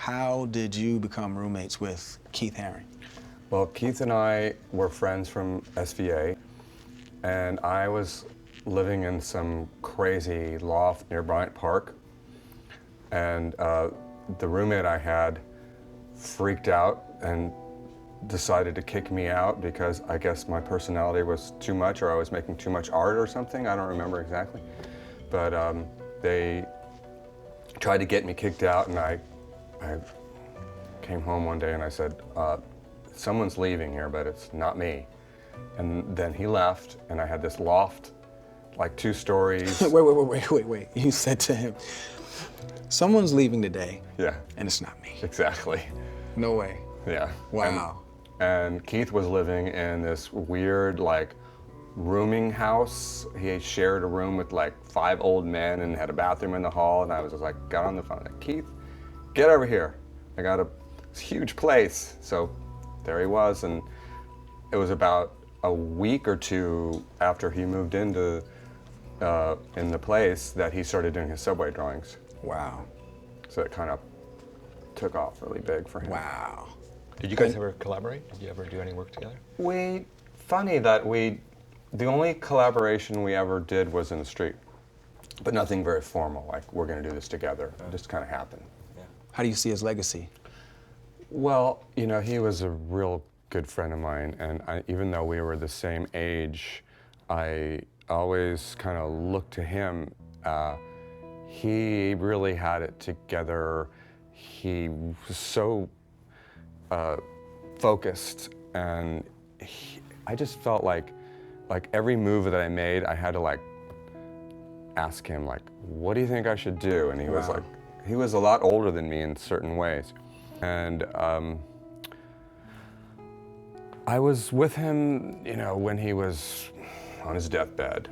How did you become roommates with Keith Haring? Well, Keith and I were friends from SVA, and I was living in some crazy loft near Bryant Park, and the roommate I had freaked out and decided to kick me out because I guess my personality was too much, or I was making too much art or something. I don't remember exactly. But they tried to get me kicked out, and I came home one day and I said, someone's leaving here, but it's not me. And then he left, and I had this loft, like 2 stories. Wait. You said to him, someone's leaving today. Yeah. And it's not me. Exactly. No way. Yeah. Wow. And Keith was living in this weird, like, rooming house. He shared a room with like 5 old men and had a bathroom in the hall. And I was just like, got on the phone, like, Keith, get over here. I got a huge place. So there he was. And it was about a week or 2 after he moved into in the place that he started doing his subway drawings. Wow. So it kind of took off really big for him. Wow. Did you guys ever collaborate? Did you ever do any work together? Funny that the only collaboration we ever did was in the street, but nothing very formal, like we're gonna do this together. It just kind of happened. Yeah. How do you see his legacy? Well, you know, he was a real good friend of mine, and even though we were the same age, I always kind of looked to him. He really had it together. He was so focused, and I just felt like every move that I made, I had to like ask him, like, what do you think I should do? And he was like, he was a lot older than me in certain ways. And I was with him, you know, when he was on his deathbed.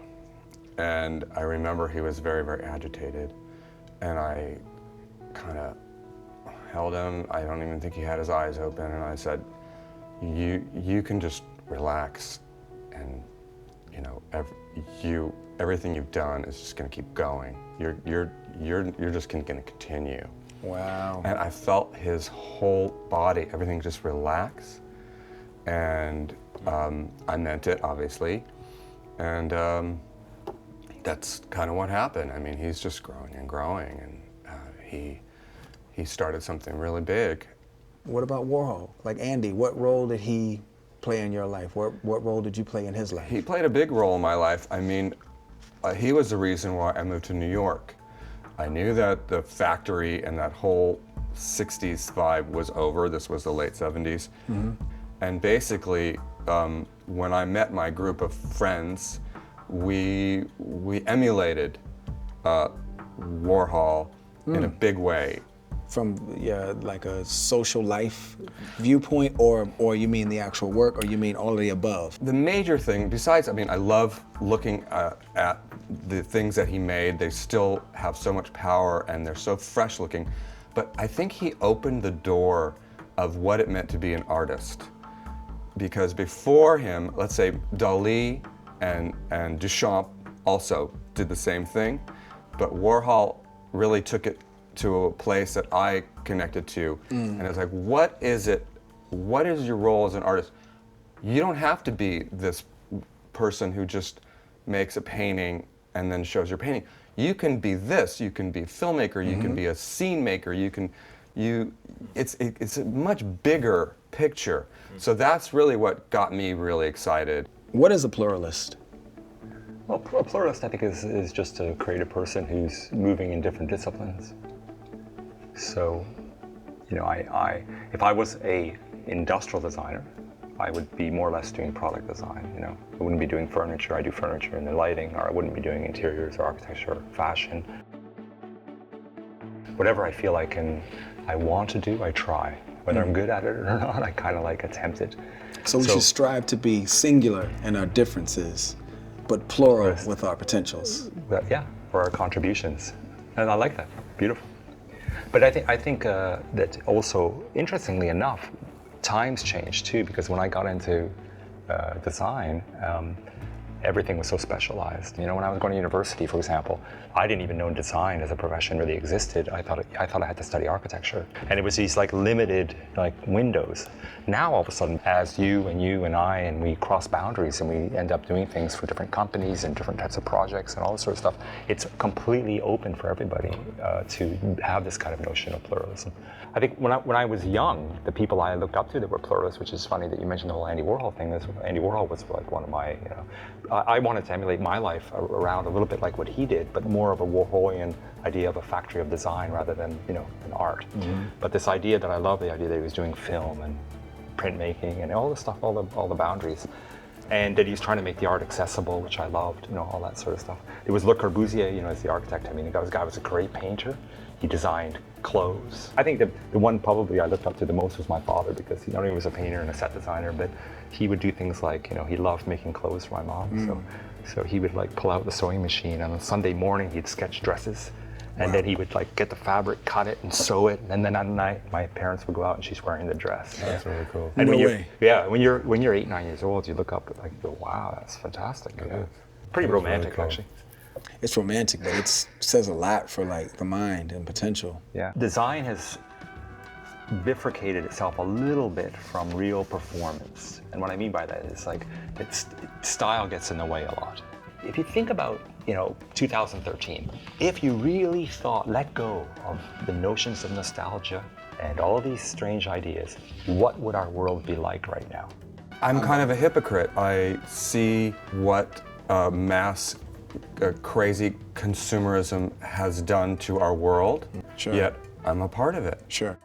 And I remember he was very, very agitated. And I kind of held him. I don't even think he had his eyes open. And I said, you can just relax, and you know, everything you've done is just going to keep going. You're just going to continue. Wow. And I felt his whole body, everything just relax. And I meant it, obviously. And that's kind of what happened. I mean, he's just growing and growing, and he started something really big. What about Warhol? Like Andy, what role did he play in your life? What role did you play in his life? He played a big role in my life. I mean, he was the reason why I moved to New York. I knew that the factory and that whole 60s vibe was over. This was the late 70s. Mm-hmm. And basically, when I met my group of friends, we emulated Warhol in a big way. From like a social life viewpoint, or you mean the actual work, or you mean all of the above? The major thing, besides, I mean, I love looking at the things that he made. They still have so much power and they're so fresh looking. But I think he opened the door of what it meant to be an artist. Because before him, let's say Dali and Duchamp also did the same thing, but Warhol really took it to a place that I connected to. And it's like, what is it? What is your role as an artist? You don't have to be this person who just makes a painting and then shows your painting. You can be this. You can be a filmmaker. You can be a scene maker. It's a much bigger picture. So that's really what got me really excited. What is a pluralist? Well, a pluralist, I think, is just a creative person who's moving in different disciplines. So, you know, if I was a industrial designer, I would be more or less doing product design. You know, I wouldn't be doing furniture. I do furniture and the lighting, or I wouldn't be doing interiors or architecture, or fashion. Whatever I feel I want to do, I try. Whether I'm good at it or not, I kind of like attempt it. So we should strive to be singular in our differences, but plural with our potentials. Yeah, for our contributions, and I like that. Beautiful. But I think that also, interestingly enough, times changed too, because when I got into design, everything was so specialized. You know, when I was going to university, for example, I didn't even know design as a profession really existed. I thought I had to study architecture, and it was these like limited like windows. Now all of a sudden, as you and I, and we cross boundaries and we end up doing things for different companies and different types of projects and all this sort of stuff, it's completely open for everybody to have this kind of notion of pluralism. I think when I was young, the people I looked up to that were pluralists, which is funny that you mentioned the whole Andy Warhol thing. Andy Warhol was like one of my, I wanted to emulate my life around a little bit like what he did, but more of a Warholian idea of a factory of design rather than, an art. Mm-hmm. But this idea that I love, the idea that he was doing film and printmaking and all the stuff, all the boundaries. And that he's trying to make the art accessible, which I loved, all that sort of stuff. It was Le Corbusier, as the architect. I mean, the guy was a great painter. He designed clothes. I think the one probably I looked up to the most was my father, because he not only was a painter and a set designer, but he would do things like, he loved making clothes for my mom. So he would like pull out the sewing machine, and on Sunday morning he'd sketch dresses. And then he would like get the fabric, cut it, and sew it, and then at night my parents would go out and she's wearing the dress. That's really cool. And No when way. when you're 8, 9 years old, you look up like, go, wow, that's fantastic. Yeah. Pretty That is romantic, really cool. actually. It's romantic, but it says a lot for like the mind and potential. Yeah. Design has bifurcated itself a little bit from real performance, and what I mean by that is like style gets in the way a lot. If you think about 2013, if you really let go of the notions of nostalgia and all these strange ideas, what would our world be like right now? I'm kind of a hypocrite. I see what mass crazy consumerism has done to our world, Sure. yet I'm a part of it. Sure.